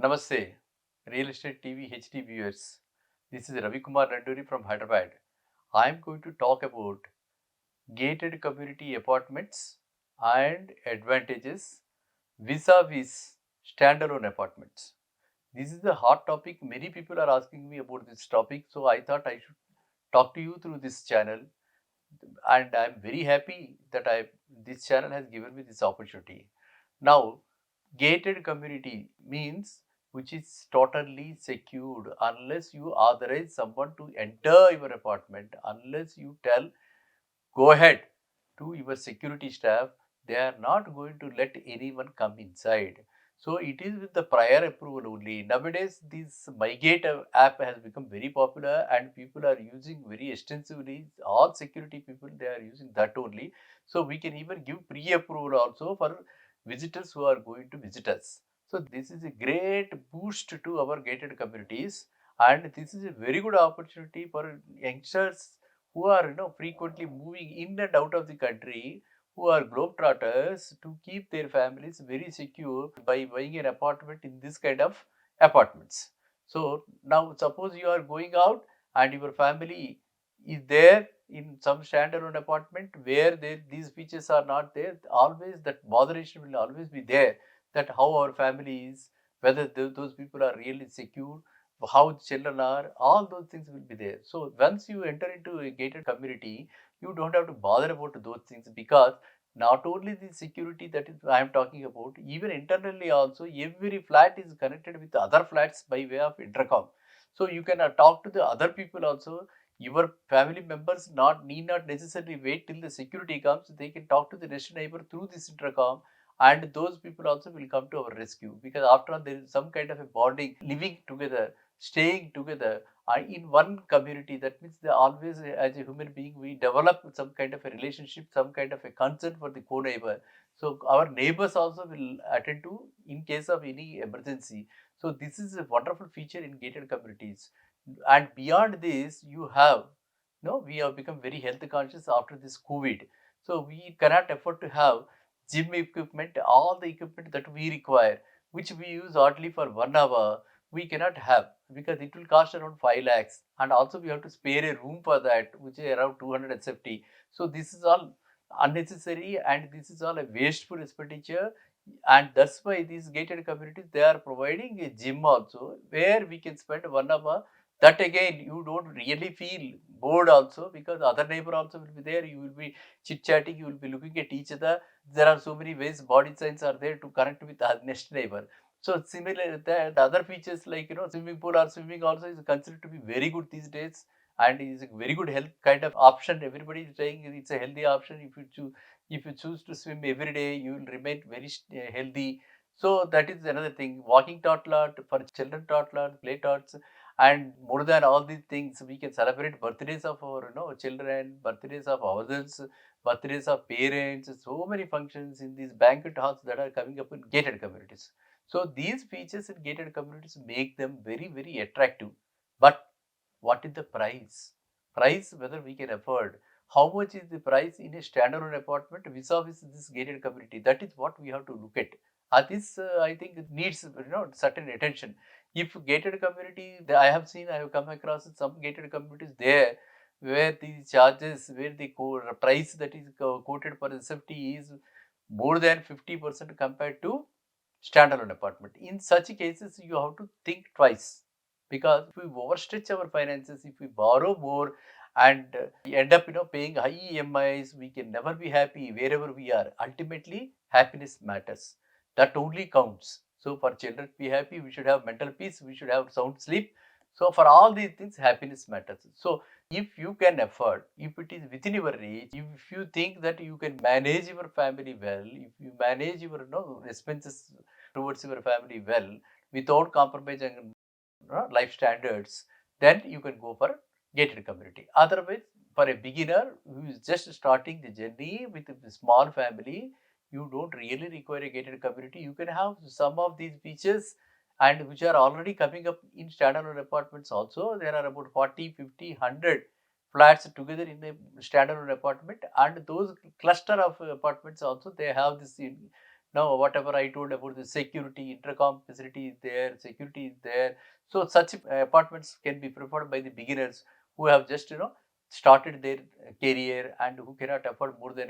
Namaste, Real Estate TV HD viewers. This is Ravi Kumar Nanduri from Hyderabad. I am going to talk about gated community apartments and advantages vis-a-vis standalone apartments. This is a hot topic. Many people are asking me about this topic, so I thought I should talk to you through this channel. And I am very happy that this channel has given me this opportunity. Now, gated community means which is totally secured unless you authorize someone to enter your apartment, unless you tell go ahead to your security staff, they are not going to let anyone come inside. So it is with the prior approval only. Nowadays, this MyGate app has become very popular and people are using very extensively. All security people, they are using that only. So we can even give pre-approval also for visitors who are going to visit us. So this is a great boost to our gated communities, and this is a very good opportunity for youngsters who are frequently moving in and out of the country, who are globetrotters, to keep their families very secure by buying an apartment in this kind of apartments. So now suppose you are going out and your family is there in some standalone apartment where these features are not there, always that botheration will always be there, that how our family is, whether those people are really secure, how children are, all those things will be there. So once you enter into a gated community, you don't have to bother about those things, because not only the security that is I am talking about, even internally also every flat is connected with other flats by way of intercom. So you can talk to the other people also. Your family members need not necessarily wait till the security comes. They can talk to the next neighbor through this intercom, and those people also will come to our rescue, because after all there is some kind of a bonding, living together, staying together in one community. That means they always, as a human being, we develop some kind of a relationship, some kind of a concern for the co-neighbor. So our neighbors also will attend to in case of any emergency. So this is a wonderful feature in gated communities. And beyond this, you have, we have become very health conscious after this COVID. So we cannot afford to have gym equipment, all the equipment that we require, which we use hardly for 1 hour, we cannot have, because it will cost around 5 lakhs, and also we have to spare a room for that, which is around 270. So this is all unnecessary, and this is all a wasteful expenditure. And that's why these gated communities, they are providing a gym also, where we can spend 1 hour. That again, you don't really feel bored also, because other neighbor also will be there. You will be chit chatting, you will be looking at each other. There are so many ways body signs are there to connect with the next neighbor. So similar that the other features, like swimming pool or swimming also is considered to be very good these days, and is a very good health kind of option. Everybody is saying it's a healthy option. If you choose to swim every day, you will remain very healthy. So that is another thing. Walking toddler for children, toddler play tots, and more than all these things, we can celebrate birthdays of our children, birthdays of ourselves, birthdays of parents. So many functions in these banquet halls that are coming up in gated communities. So these features in gated communities make them very, very attractive. But what is the price? Price, whether we can afford. How much is the price in a standalone apartment vis-a-vis this gated community? That is what we have to look at. This, I think, it needs certain attention. If gated community, I have seen, I have come across some gated communities there, where the charges, where the price that is quoted for the safety is more than 50% compared to standalone apartment. In such cases, you have to think twice, because if we overstretch our finances, if we borrow more and end up paying high EMIs, we can never be happy wherever we are. Ultimately, happiness matters. That only counts. So for children to be happy, we should have mental peace, we should have sound sleep. So for all these things, happiness matters. So if you can afford, if it is within your reach, if you think that you can manage your family well, if you manage your expenses towards your family well without compromising life standards, then you can go for gated community. Otherwise, for a beginner who is just starting the journey with a small family, you don't really require a gated community. You can have some of these features, and which are already coming up in standalone apartments also. There are about 40, 50, 100 flats together in a standalone apartment, and those cluster of apartments also, they have this Now, whatever I told about the security, intercom facility is there, security is there. So such apartments can be preferred by the beginners who have just started their career and who cannot afford more than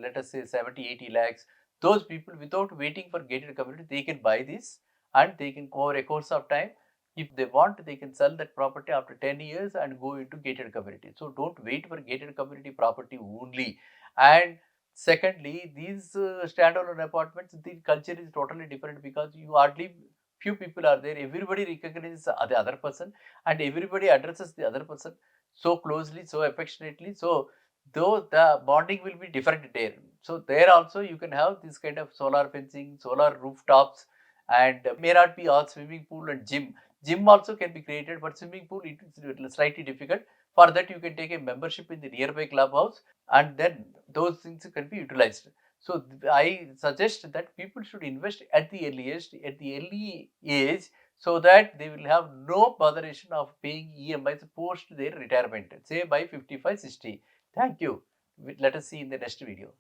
let us say 70, 80 lakhs. Those people, without waiting for gated community, they can buy this and they can, over a course of time, if they want, they can sell that property after 10 years and go into gated community. So don't wait for gated community property only. And secondly, these standalone apartments, the culture is totally different because you hardly few people are there. Everybody recognizes the other person and everybody addresses the other person so closely, so affectionately. So though the bonding will be different there. So there also you can have this kind of solar fencing, solar rooftops, and may not be all swimming pool and gym. Gym also can be created, but swimming pool it is slightly difficult. For that, you can take a membership in the nearby clubhouse, and then those things can be utilized. So I suggest that people should invest at the earliest, at the early age, so that they will have no botheration of paying EMIs post their retirement, say by 55, 60. Thank you. Let us see in the next video.